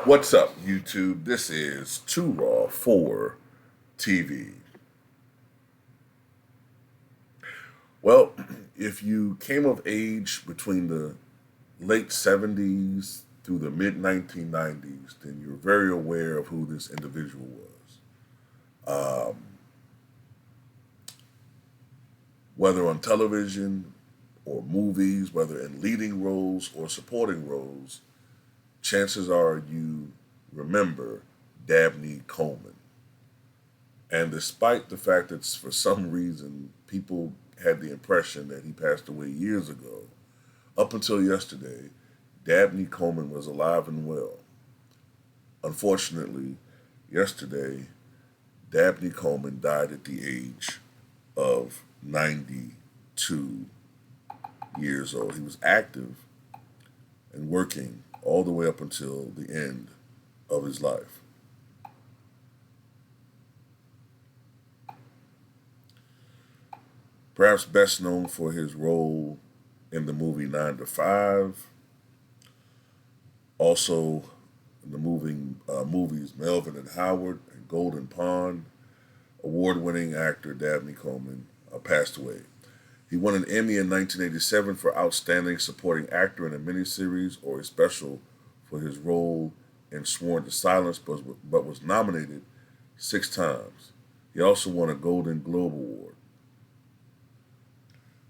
What's up, YouTube? This is Too Raw for TV. Well, if you came of age between the late 70s through the mid 1990s, then you're very aware of who this individual was. Whether on television or movies, whether in leading roles or supporting roles, chances are you remember Dabney Coleman. And despite the fact that for some reason people had the impression that he passed away years ago, up until yesterday, Dabney Coleman was alive and well. Unfortunately, yesterday, Dabney Coleman died at the age of 92 years old. He was active and working all the way up until the end of his life. Perhaps best known for his role in the movie 9 to 5, also in the movies Melvin and Howard and Golden Pond, award-winning actor Dabney Coleman passed away. He won an Emmy in 1987 for Outstanding Supporting Actor in a Miniseries or a special for his role in Sworn to Silence, but was nominated 6 times. He also won a Golden Globe Award.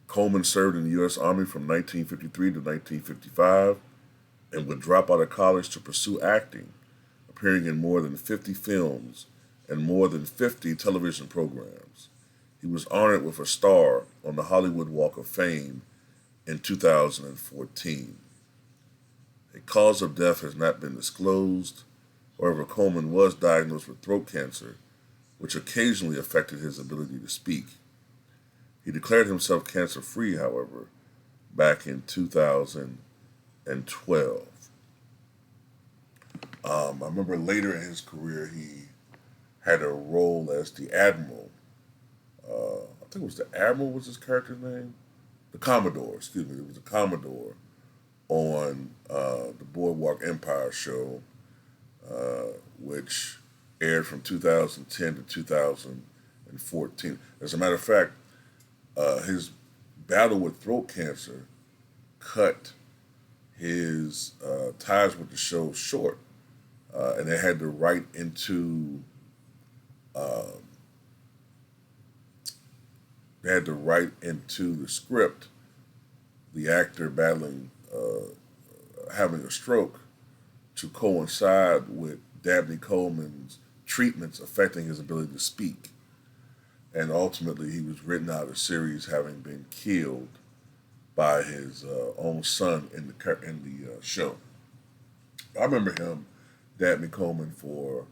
Coleman served in the U.S. Army from 1953 to 1955 and would drop out of college to pursue acting, appearing in more than 50 films and more than 50 television programs. He was honored with a star on the Hollywood Walk of Fame in 2014. A cause of death has not been disclosed. However, Coleman was diagnosed with throat cancer, which occasionally affected his ability to speak. He declared himself cancer free, however, back in 2012. I remember later in his career, he had a role as the Admiral. I think it was the Admiral was his character's name. The Commodore, excuse me. It was the Commodore on the Boardwalk Empire show, which aired from 2010 to 2014. As a matter of fact, his battle with throat cancer cut his ties with the show short, and they had to write into um, the script the actor battling having a stroke to coincide with Dabney Coleman's treatments affecting his ability to speak. And ultimately, he was written out of the series having been killed by his own son in the show. I remember him, Dabney Coleman, for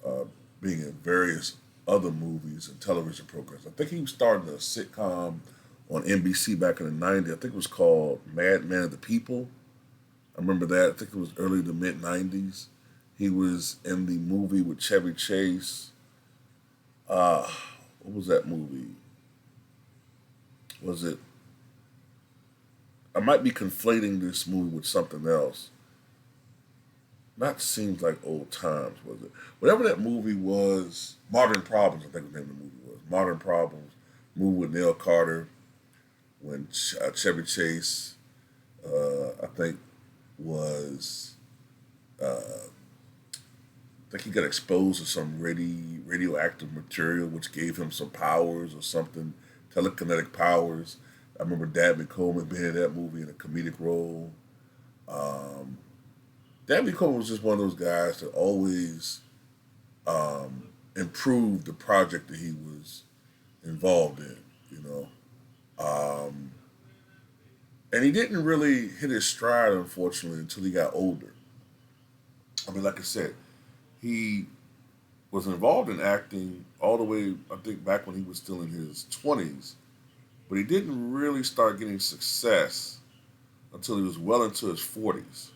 uh, being in various other movies and television programs. I think he was starting a sitcom on NBC back in the '90s. I think it was called Mad Men of the People. I remember that. I think it was early to mid '90s. He was in the movie with Chevy Chase. Uh, what was that movie? Was it? I might be conflating this movie with something else. Not seems like old times, was it? Whatever that movie was, Modern Problems. I think the name of the movie was Modern Problems. Movie with Neil Carter when Chevy Chase, I think, was. I think he got exposed to some radioactive material, which gave him some powers or something, telekinetic powers. I remember Dabney Coleman being in that movie in a comedic role. Um, Dabney Coleman was just one of those guys that always improved the project that he was involved in, you know. Um, and he didn't really hit his stride, unfortunately, until he got older. I mean, like I said, he was involved in acting all the way, I think, back when he was still in his 20s, but he didn't really start getting success until he was well into his 40s.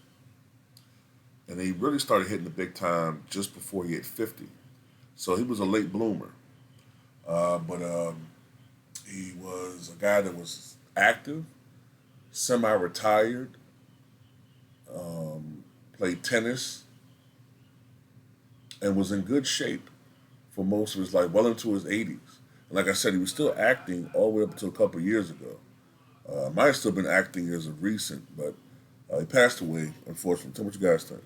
And he really started hitting the big time just before he hit 50. So he was a late bloomer. But he was a guy that was active, semi retired, played tennis, and was in good shape for most of his life, well into his 80s. And like I said, he was still acting all the way up until a couple of years ago. Might have still been acting as of recent, but he passed away, unfortunately. Tell me what you guys think.